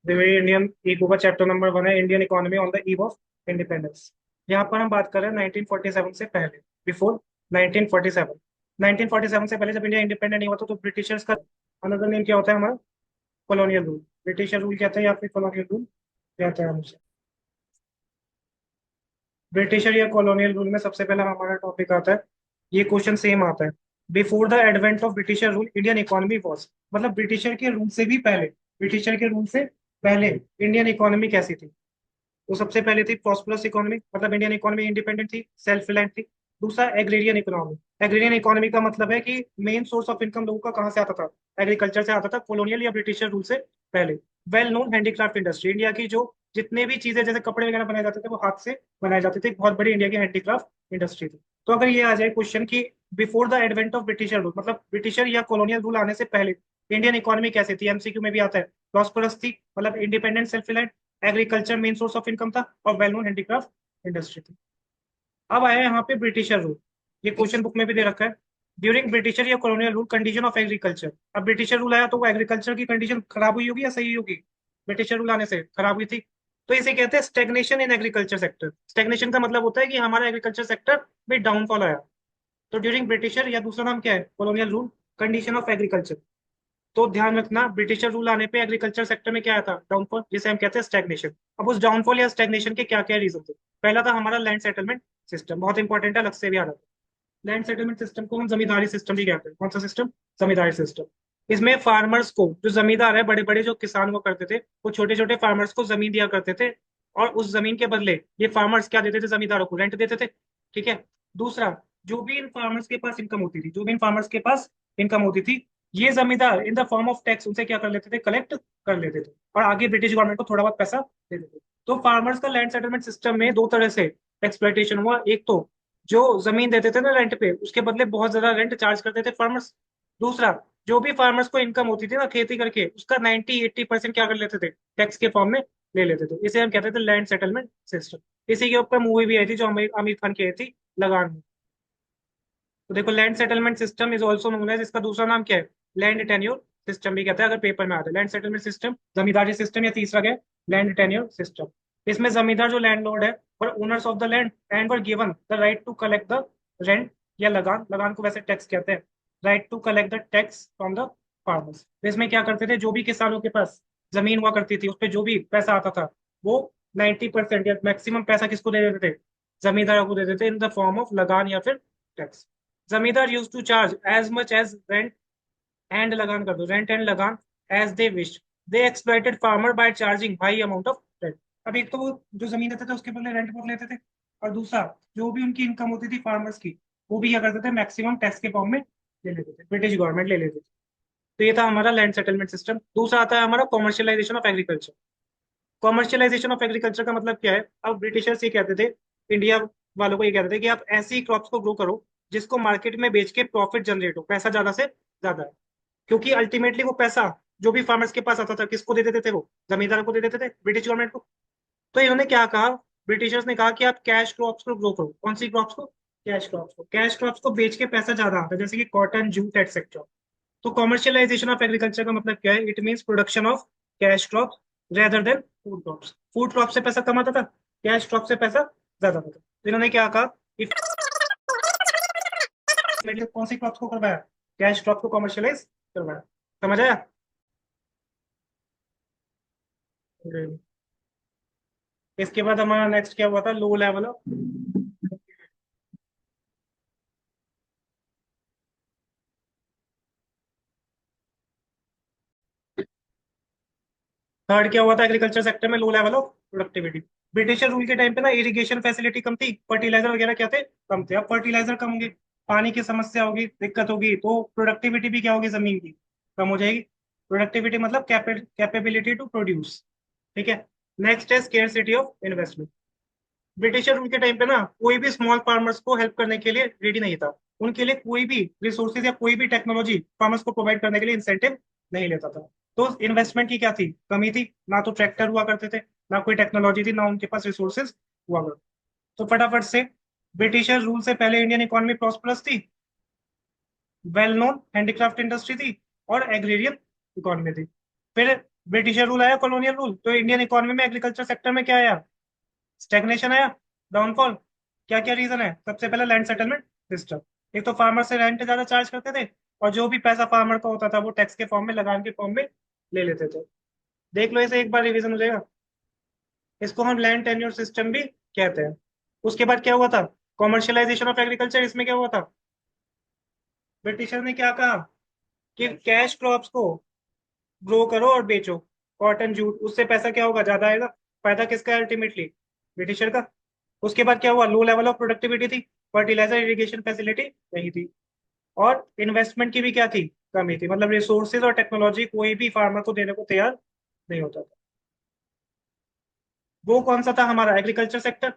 देखिए Indian eco का chapter number 1 है, Indian economy on the eve of independence. यहाँ पर हम बात कर रहे हैं 1947 से पहले, बिफोर 1947। 1947 से पहले जब इंडिया इंडिपेंडेंट नहीं हुआ था तो ब्रिटिशर्स का अनदर नेम क्या होता है हमारा? Colonial rule. ब्रिटिशर रूल कहते हैं या फिर कॉलोनियल रूल कहते हैं हमसे। ब्रिटिशर या कॉलोनियल रूल में सबसे पहला हमारा टॉपिक आता है, ये क्वेश्चन सेम आता है। Before the advent of britisher rule Indian economy was, मतलब ब्रिटिशर के रूल से भी पहले, ब्रिटिशर के रूल से पहले इंडियन इकोनॉमी कैसी थी? तो सबसे पहले थी प्रॉस्परस इकोनॉमी, मतलब इंडियन इकोनॉमी इंडिपेंडेंट थी, सेल्फ रिलायंट थी। दूसरा एग्रेरियन इकोनॉमी। एग्रेरियन इकोनॉमी का मतलब है कि मेन सोर्स ऑफ इनकम लोगों का कहाँ से आता था? एग्रीकल्चर से आता था, कॉलोनियल या ब्रिटिशर रूल से पहले। Well known handicraft industry, India की जो जितने भी चीजें जैसे कपड़े वगैरह बनाए जाते थे वो हाथ से बनाए जाते थे, एक बहुत बड़ी इंडिया की हैंडीक्राफ्ट इंडस्ट्री थी। तो अगर ये आ जाए क्वेश्चन की before the advent of britisher rule, मतलब ब्रिटिशर या कॉलोनियल रूल आने से पहले इंडियन इकोनॉमी कैसी थी, एमसीक्यू में भी आता है। प्रॉस्परस थी, मतलब independent self reliant, agriculture main source of income था, और वेल नोन हैंडीक्राफ्ट इंडस्ट्री थी। अब आया यहाँ पे ब्रिटिशर रूल, ये क्वेश्चन बुक में भी दे रखा है। ड्यूरिंग ब्रिटिशर या colonial rule condition of agriculture. अब ब्रिटिशर रूल आया तो वो एग्रीकल्चर की कंडीशन खराब हुई होगी या सही होगी? ब्रिटिशर रूल आने से खराब हुई थी। तो इसे कहते हैं stagnation in agriculture sector. Stagnation का मतलब होता है कि हमारा एग्रीकल्चर सेक्टर में डाउनफॉल आया। तो ड्यूरिंग ब्रिटिशर, या दूसरा नाम क्या है, colonial rule, condition of agriculture. तो ध्यान रखना, ब्रिटिशर रूल आने पे एग्रीकल्चर सेक्टर में क्या आया था? डाउनफॉल, जिसे हम कहते हैं स्टैग्नेशन। अब उस डाउनफॉल या स्टैग्नेशन के क्या क्या रीजन थे? पहला था हमारा लैंड सेटलमेंट सिस्टम, बहुत इंपॉर्टेंट है, अलग से भी आ रहा था। लैंड सेटलमेंट सिस्टम को हम जमींदारी सिस्टम भी कहते हैं। कौन सा सिस्टम? जमींदारी सिस्टम। इसमें फार्मर्स को, जो जमींदार है, बड़े बड़े जो किसान हुआ करते थे, वो छोटे छोटे फार्मर्स को जमीन दिया करते थे, और उस जमीन के बदले ये फार्मर्स क्या देते थे? जमींदारों को रेंट देते थे। ठीक है। दूसरा, जो भी इन फार्मर्स के पास इनकम होती थी, जो भी इन फार्मर्स के पास इनकम होती थी, ये जमींदार in the form of tax उनसे क्या कर लेते थे? कलेक्ट कर लेते थे, और आगे ब्रिटिश गवर्नमेंट को थोड़ा बहुत पैसा दे देते थे। तो फार्मर्स का लैंड सेटलमेंट सिस्टम में दो तरह से एक्सप्लॉइटेशन हुआ। एक तो जो जमीन देते थे ना रेंट पे, उसके बदले बहुत ज्यादा रेंट चार्ज करते थे फार्मर्स। दूसरा, जो भी फार्मर्स को इनकम होती थी ना खेती करके, उसका 90-80% क्या कर लेते थे? टैक्स के फॉर्म में ले लेते थे। इसे हम कहते थे लैंड सेटलमेंट सिस्टम। इसी के ऊपर मूवी भी आई थी जो आमिर आमिर खान की आई थी, लगान। तो देखो, land settlement system is also known as, इसका दूसरा नाम क्या है? लैंड टेन्योर सिस्टम भी कहते हैं, अगर पेपर में आता है। Land settlement system, zamindari system, या तीसरा क्या है? Land tenure system. इसमें जमींदार जो लैंडलॉर्ड है, और owners of the land and were given the right to collect the rent या लगान, लगान को वैसे टैक्स कहते हैं, right to collect the tax from the farmers. तो इसमें क्या करते थे, जो भी किसानों के पास जमीन हुआ करती थी, उस पर जो भी पैसा आता था, वो 90% या मैक्सिमम पैसा किसको दे देते थे? जमींदारों को दे देते इन द फॉर्म ऑफ लगान या फिर tax. Zamindar use to charge as much as rent and लगान, कर दो रेंट एंड लगान, as they wish. They exploited farmer by charging high amount of rent. अब एक तो वो जो जमीन देते थे उसके बदले रेंट बहुत लेते थे, और दूसरा, जो भी उनकी इनकम होती थी फार्मर्स की, वो भी क्या करते थे? मैक्सिमम टैक्स के फॉर्म में ले लेते थे, ब्रिटिश गवर्नमेंट ले लेती थी। तो ये था हमारा लैंड सेटलमेंट सिस्टम। दूसरा आता है हमारा commercialisation of agriculture. Commercialisation of agriculture का मतलब क्या है? अब ब्रिटिशर्स ये कहते थे, इंडिया वालों को ये कहते थे कि आप ऐसी क्रॉप्स को ग्रो करो जिसको मार्केट में बेच के प्रॉफिट जनरेट हो, पैसा ज्यादा से ज्यादा है। क्योंकि अल्टीमेटली वो पैसा जो भी फार्मर्स के पास आता था, किसको दे देते थे? वो जमींदारों को दे देते थे, ब्रिटिश गवर्नमेंट को। तो इन्होंने क्या कहा, ब्रिटिशर्स ने कहा कि आप कैश क्रॉप्स को ग्रो करो। कौन सी क्रॉप्स को? कैश क्रॉप्स को। कैश क्रॉप्स को बेच के पैसा ज्यादा आता है, जैसे कि कॉटन, जूट एटसेट्रा। तो कॉमर्शियलाइजेशन ऑफ एग्रीकल्चर का मतलब क्या है? It means production of cash crop rather than food crops. Food crop से पैसा कम आता था, कैश क्रॉप से पैसा ज्यादा आता था। तो इन्होंने क्या कहा, इफ कौन सी क्रॉप्स को करवाया? कैश क्रॉप को कॉमर्शियलाइज करवाया। समझ आया? इसके बाद हमारा नेक्स्ट क्या हुआ था? Low level of. थर्ड क्या हुआ था एग्रीकल्चर सेक्टर में? Low level of productivity. Britisher rule के टाइम पे ना इरिगेशन फैसिलिटी कम थी, फर्टिलाइजर वगैरह क्या थे? कम थे। अब फर्टिलाइजर कम होंगे, पानी की समस्या होगी, दिक्कत होगी, तो प्रोडक्टिविटी भी क्या होगी जमीन की? कम हो जाएगी। प्रोडक्टिविटी मतलब कैपेबिलिटी टू प्रोड्यूस। ठीक है। नेक्स्ट है scarcity of investment. Britisher rule के टाइम पे ना कोई भी स्मॉल फार्मर्स को हेल्प करने के लिए रेडी नहीं था। उनके लिए कोई भी रिसोर्सेज या कोई भी टेक्नोलॉजी फार्मर्स को प्रोवाइड करने के लिए इंसेंटिव नहीं लेता था। तो इन्वेस्टमेंट की क्या थी? कमी थी। ना तो ट्रैक्टर हुआ करते थे, ना कोई टेक्नोलॉजी थी, ना उनके पास रिसोर्सेज हुआ करते। तो फटाफट से, ब्रिटिशर रूल से पहले इंडियन इकोनॉमी प्रॉस्परस थी, वेल नोन हैंडीक्राफ्ट इंडस्ट्री थी, और एग्रेरियन इकोनॉमी थी। फिर ब्रिटिशर रूल आया, कॉलोनियल रूल, तो इंडियन इकोनॉमी में एग्रीकल्चर सेक्टर में क्या आया? स्टेगनेशन आया, डाउनफॉल। क्या क्या रीजन है? सबसे पहले लैंड सेटलमेंट सिस्टम। एक तो फार्मर से रेंट ज्यादा चार्ज करते थे, और जो भी पैसा फार्मर का होता था वो टैक्स के फॉर्म में, लगान के फॉर्म में ले लेते थे। देख लो, इसे एक बार रिवीजन हो जाएगा। इसको हम लैंड टेन्योर सिस्टम भी कहते हैं। उसके बाद क्या हुआ था? Commercialisation of agriculture. इसमें क्या हुआ था? ब्रिटिशर ने क्या कहा कि कैश क्रॉप्स को ग्रो करो और बेचो, कॉटन जूट, उससे पैसा क्या होगा? ज्यादा आएगा। फायदा किसका है अल्टीमेटली? ब्रिटिशर का। उसके बाद क्या हुआ? लो लेवल ऑफ प्रोडक्टिविटी थी, फर्टिलाइजर इरिगेशन फैसिलिटी नहीं थी, और इन्वेस्टमेंट की भी क्या थी? कमी थी। मतलब रिसोर्सेज और टेक्नोलॉजी कोई भी फार्मर को देने को तैयार नहीं होता था। वो कौन सा था? हमारा एग्रीकल्चर सेक्टर।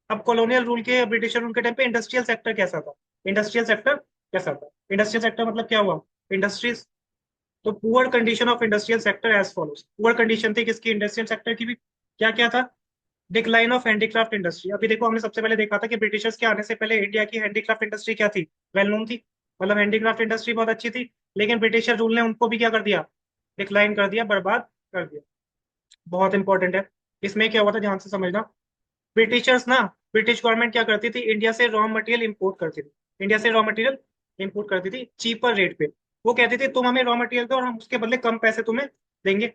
अब कॉलोनियल रूल के, ब्रिटिशर रूल के टाइम पे इंडस्ट्रियल सेक्टर कैसा था? इंडस्ट्रियल सेक्टर कैसा था? इंडस्ट्रियल सेक्टर मतलब क्या हुआ? इंडस्ट्रीज। तो poor condition of industrial sector as follows. Poor condition थी किसकी? इंडस्ट्रियल सेक्टर की भी। क्या क्या था? Decline of handicraft industry. अभी देखो, हमने सबसे पहले देखा था कि ब्रिटिशर्स के आने से पहले इंडिया की हैंडीक्राफ्ट इंडस्ट्री क्या थी? वेल नोन थी। मतलब हैंडीक्राफ्ट इंडस्ट्री बहुत अच्छी थी। लेकिन ब्रिटिशर रूल ने उनको भी क्या कर दिया? डिक्लाइन कर दिया, बर्बाद कर दिया। बहुत इंपॉर्टेंट है। इसमें क्या हुआ था, ध्यान से समझना। ब्रिटिशर्स ना, ब्रिटिश गवर्नमेंट क्या करती थी? इंडिया से रॉ मटेरियल इंपोर्ट करती थी। इंडिया से रॉ मटेरियल इंपोर्ट करती थी चीपर रेट पे। वो कहती थी तुम हमें रॉ मटेरियल दो और हम उसके बदले कम पैसे तुम्हें देंगे।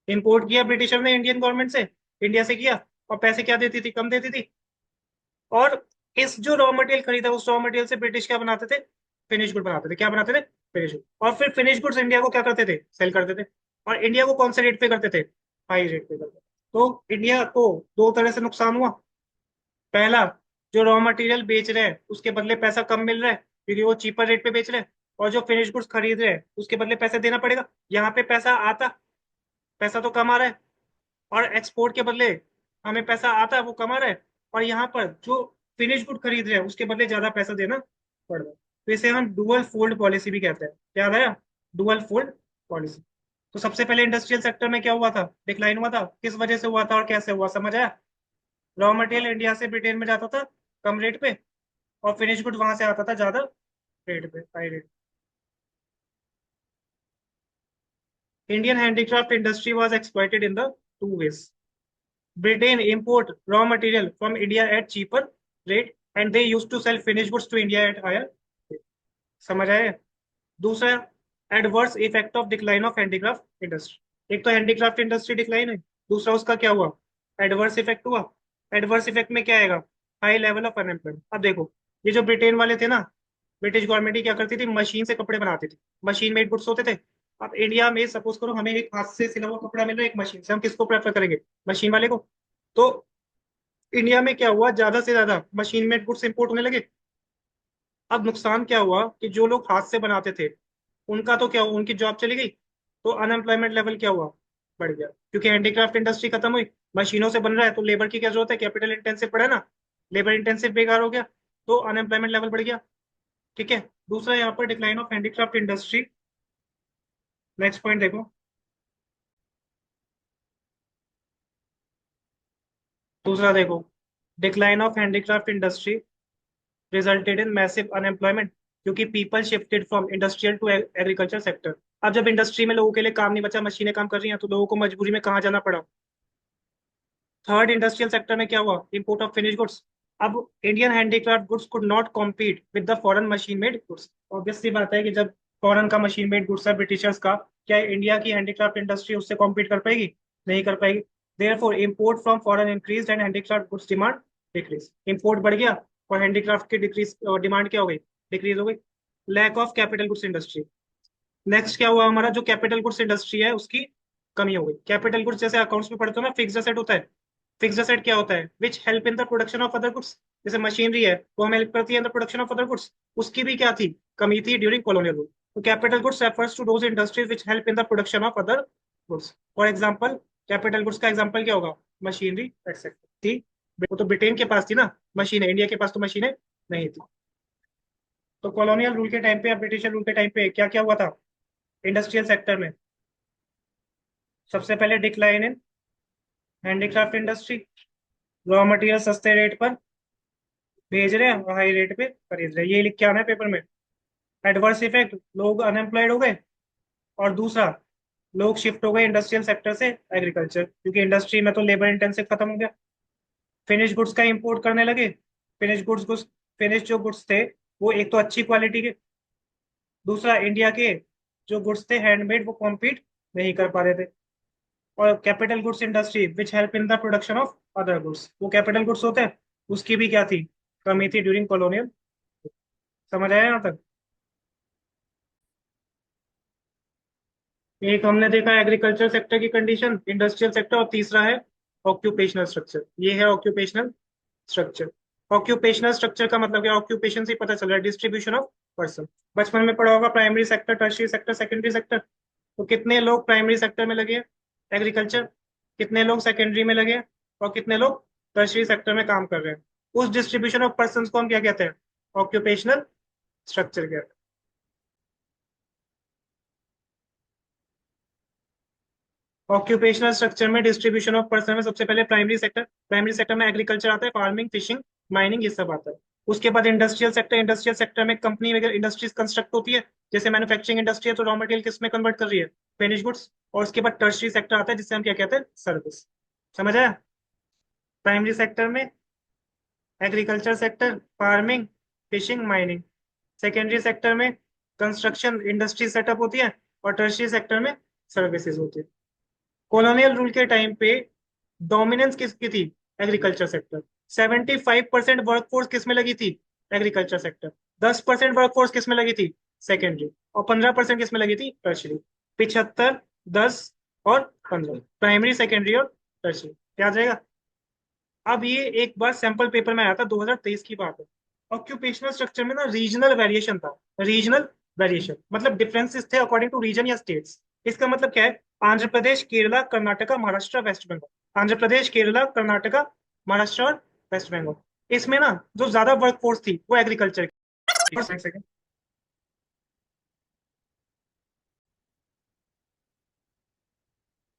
इंपोर्ट किया ब्रिटिशर ने इंडियन गवर्नमेंट से, इंडिया से किया, और पैसे क्या देती थी? कम देती थी। और इस जो रॉ मटेरियल खरीदा, उस रॉ मटेरियल से ब्रिटिश क्या बनाते थे? फिनिश गुड बनाते थे। क्या बनाते थे? Finish good. और फिर फिनिश गुड्स इंडिया को क्या करते थे? सेल करते थे। और इंडिया को कौन से रेट पे करते थे? हाई रेट पे करते थे। तो इंडिया को दो तरह से नुकसान हुआ। पहला, जो रॉ मटेरियल बेच रहे हैं उसके बदले पैसा कम मिल रहा है, क्योंकि वो चीपर रेट पे बेच रहे हैं। और जो फिनिश गुड्स खरीद रहे हैं उसके बदले पैसे देना पड़ेगा। यहाँ पे पैसा आता, पैसा तो कम आ रहा है। और एक्सपोर्ट के बदले हमें पैसा आता है, वो कम आ रहा है। और यहाँ पर जो फिनिश गुड खरीद रहे हैं उसके बदले ज्यादा पैसा देना पड़ रहा है। तो इसे हम डुअल फोल्ड पॉलिसी भी कहते हैं। क्या है? Dual fold policy. तो सबसे पहले इंडस्ट्रियल सेक्टर में क्या हुआ था? डिक्लाइन हुआ था। किस वजह से हुआ था और कैसे हुआ? समझ आया? रॉ मटेरियल इंडिया से ब्रिटेन में जाता था कम रेट पे, और फिनिश गुड वहां से आता था ज्यादा रेट पे, high rate. Indian handicraft industry was exploited in the two ways. Britain import raw material from India at cheaper rate, and they used to sell finished goods to India at higher rate. समझ आए? दूसरा, adverse effect of decline of handicraft industry. एक तो handicraft industry decline है, दूसरा उसका क्या हुआ? एडवर्स इफेक्ट हुआ। एडवर्स इफेक्ट में क्या आएगा? High level of unemployment. अब देखो, ये जो ब्रिटेन वाले थे ना, ब्रिटिश गवर्नमेंट ही क्या करती थी? मशीन से कपड़े बनाती थी। मशीन मेड गुड्स होते थे। अब इंडिया में सपोज करो हमें एक हाथ से सिला हुआ कपड़ा मिल रहा है एक मशीन से, हम किसको प्रेफर करेंगे? मशीन वाले को। तो इंडिया में क्या हुआ? ज्यादा से ज्यादा मशीन मेड गुड्स इंपोर्ट होने लगे। अब नुकसान क्या हुआ कि जो लोग हाथ से बनाते थे उनका तो क्या हुआ? उनकी जॉब चली गई। तो अनएम्प्लॉयमेंट लेवल क्या हुआ? बढ़ गया, क्योंकि हैंडीक्राफ्ट इंडस्ट्री खत्म हुई। मशीनों से बन रहा है तो लेबर की क्या जरूरत है? कैपिटल इंटेंसिव पड़ा है ना। लेबर इंटेंसिव बेकार हो गया, तो अनएम्प्लॉयमेंट लेवल बढ़ गया। ठीक है। दूसरा यहाँ पर decline of handicraft industry. Next point देखो। दूसरा देखो, decline of handicraft industry resulted in massive unemployment, क्योंकि people shifted from industrial to agriculture sector. अब जब इंडस्ट्री में लोगों के लिए काम नहीं बचा, मशीनें काम कर रही हैं, तो लोगों को मजबूरी में कहाँ जाना पड़ा? थर्ड, इंडस्ट्रियल सेक्टर में क्या हुआ? Import of finish goods. अब Indian handicraft goods could not compete with the foreign machine made goods. Obvious सी बात है कि जब फॉरेन का मशीन मेड गुड्स है ब्रिटिशर्स का, क्या इंडिया की हैंडीक्राफ्ट इंडस्ट्री उससे कॉम्पीट कर पाएगी? नहीं कर पाएगी। Therefore import from foreign increase and handicraft goods demand decrease. Import बढ़ गया और हैंडीक्राफ्ट की डिक्रीज, डिमांड क्या हो गई? डिक्रीज हो गई। Lack of capital goods industry. Next क्या हुआ हमारा? जो कैपिटल गुड्स इंडस्ट्री है उसकी कमी हो गई। कैपिटल गुड्स जैसे अकाउंट्स में पढ़ते हो ना, फिक्स्ड एसेट होता है। फिक्स्ड एसेट क्या होता है? Which help in the production of other goods. जैसे मशीनरी है, वो हमें हेल्प करती है in the production of other goods. उसकी भी क्या थी? कमी थी ड्यूरिंग कॉलोनियल रूल। तो capital goods refers to those industries which help in the production of other goods. For example, capital goods का एग्जाम्पल क्या होगा? मशीनरी एक्सेट्रा थी। वो तो ब्रिटेन के पास थी ना मशीन, है इंडिया के पास तो मशीनें नहीं थी। तो कॉलोनियल रूल के टाइम पे या ब्रिटिश रूल के टाइम पे क्या क्या हुआ था इंडस्ट्रियल सेक्टर में? सबसे पहले decline in handicraft industry. Raw material सस्ते रेट पर भेज रहे हैं और हाई रेट पे खरीद रहे हैं, ये लिख के आना है पेपर में। एडवर्स इफेक्ट, लोग अनएम्प्लॉयड हो गए। और दूसरा, लोग शिफ्ट हो गए इंडस्ट्रियल सेक्टर से एग्रीकल्चर, क्योंकि इंडस्ट्री में तो लेबर इंटेंसिव खत्म हो गया। फिनिश गुड्स का इंपोर्ट करने लगे। फिनिश गुड्स फिनिश जो गुड्स थे वो एक तो अच्छी क्वालिटी के, दूसरा इंडिया के जो गुड्स थे हैंडमेड वो कॉम्पीट नहीं कर पा रहे थे। और capital goods industry which help in the production of other goods, वो कैपिटल गुड्स होते हैं, उसकी भी क्या थी, कमी थी ड्यूरिंग कॉलोनियल। समझ आया यहाँ तक? एक हमने देखा एग्रीकल्चर सेक्टर की कंडीशन, इंडस्ट्रियल सेक्टर, और तीसरा है ऑक्यूपेशनल स्ट्रक्चर। ये है ऑक्यूपेशनल स्ट्रक्चर। ऑक्यूपेशनल स्ट्रक्चर का मतलब क्या, ऑक्यूपेशन से ही पता चल रहा है, डिस्ट्रीब्यूशन ऑफ पर्सन। बचपन में पढ़ा होगा primary sector, tertiary sector, secondary sector. तो कितने लोग प्राइमरी सेक्टर में लगे हैं एग्रीकल्चर, कितने लोग सेकेंडरी में लगे हैं, और कितने लोग टर्शियरी सेक्टर में काम कर रहे हैं, उस डिस्ट्रीब्यूशन ऑफ पर्सन को हम क्या कहते हैं, ऑक्यूपेशनल स्ट्रक्चर कहते हैं। ऑक्यूपेशनल स्ट्रक्चर में डिस्ट्रीब्यूशन ऑफ पर्सन में सबसे पहले प्राइमरी सेक्टर में एग्रीकल्चर आता है, फार्मिंग, फिशिंग, माइनिंग, ये सब आता है। उसके बाद इंडस्ट्रियल सेक्टर में कंपनी वगैरह इंडस्ट्रीज कंस्ट्रक्ट होती है। जैसे मैन्युफैक्चरिंग इंडस्ट्री है तो रॉ मटेरियल किस में कन्वर्ट कर रही है, फिनिश गुड्स। और उसके बाद टर्शरी सेक्टर आता है जिससे हम क्या कहते हैं, सर्विस। समझ आया? प्राइमरी सेक्टर में agriculture sector, farming, fishing, mining. Secondary sector में कंस्ट्रक्शन इंडस्ट्री सेटअप होती है, और टर्शरी सेक्टर में सर्विसेज होती है। कॉलोनियल रूल के टाइम पे डोमिनेंस किसकी थी, एग्रीकल्चर सेक्टर। 75% वर्कफोर्स किस में लगी थी, एग्रीकल्चर सेक्टर। 10% वर्कफोर्स किस में लगी थी, सेकेंडरी। और 15% किस में लगी थी, टर्शरी। 75, 10 और 15, प्राइमरी, सेकेंडरी और टर्शरी। क्या आ जाएगा? अब ये एक बार सैंपल पेपर में आया था, 2023 की बात है। ऑक्यूपेशनल स्ट्रक्चर में ना रीजनल वेरिएशन था। रीजनल वेरिएशन मतलब डिफरेंसेस थे अकॉर्डिंग टू रीजन या स्टेट्स। इसका मतलब क्या है, आंध्र प्रदेश, केरला, कर्नाटका, महाराष्ट्र, वेस्ट बंगाल। आंध्र प्रदेश, केरला, कर्नाटका, महाराष्ट्र और वेस्ट बंगाल। इसमें ना जो ज्यादा वर्कफोर्स थी वो एग्रीकल्चर की। एक सेकंड।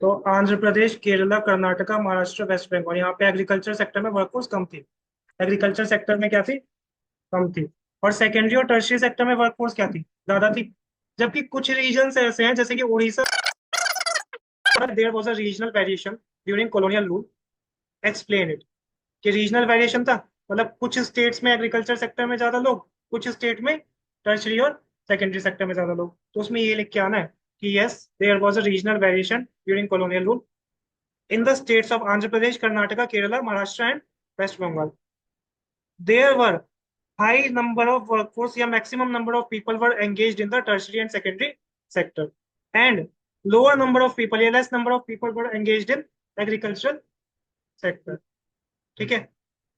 तो आंध्र प्रदेश, केरला, कर्नाटका, महाराष्ट्र, वेस्ट बंगाल, यहाँ पे एग्रीकल्चर सेक्टर में वर्कफोर्स कम थी। एग्रीकल्चर सेक्टर में क्या थी, कम थी। और सेकेंडरी और टर्शियरी सेक्टर में वर्कफोर्स क्या थी, ज्यादा थी। जबकि कुछ रीजन ऐसे हैं जैसे कि Orissa, there was a regional variation during colonial rule. Explain it. कि रीजनल वेरिएशन था, मतलब कुछ स्टेट्स में एग्रीकल्चर सेक्टर में ज्यादा लोग, कुछ स्टेट में टर्शियरी और सेकेंडरी सेक्टर में ज्यादा लोग। तो उसमें ये लिख के आना है कि yes there was a regional variation during colonial rule in the states of Andhra Pradesh, Karnataka, Kerala, Maharashtra and West Bengal. There were high number of workforce या maximum number of people were engaged in the tertiary and secondary sector, and lower number of people या less number of people were engaged in agricultural sector। ठीक है?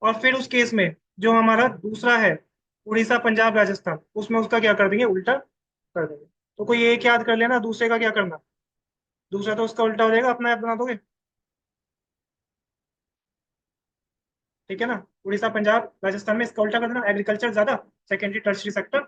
और फिर उस case में जो हमारा दूसरा है, उड़ीसा, पंजाब, राजस्थान, उसमें उसका क्या कर देंगे, उल्टा कर देंगे। तो कोई एक याद कर लेना, दूसरे का क्या करना, दूसरा तो उसका उल्टा हो जाएगा, अपना ऐप बना दोगे। ठीक है ना? उड़ीसा, पंजाब, राजस्थान में इसका उल्टा कर देना, एग्रीकल्चर ज्यादा, सेकेंडरी टर्शरी सेक्टर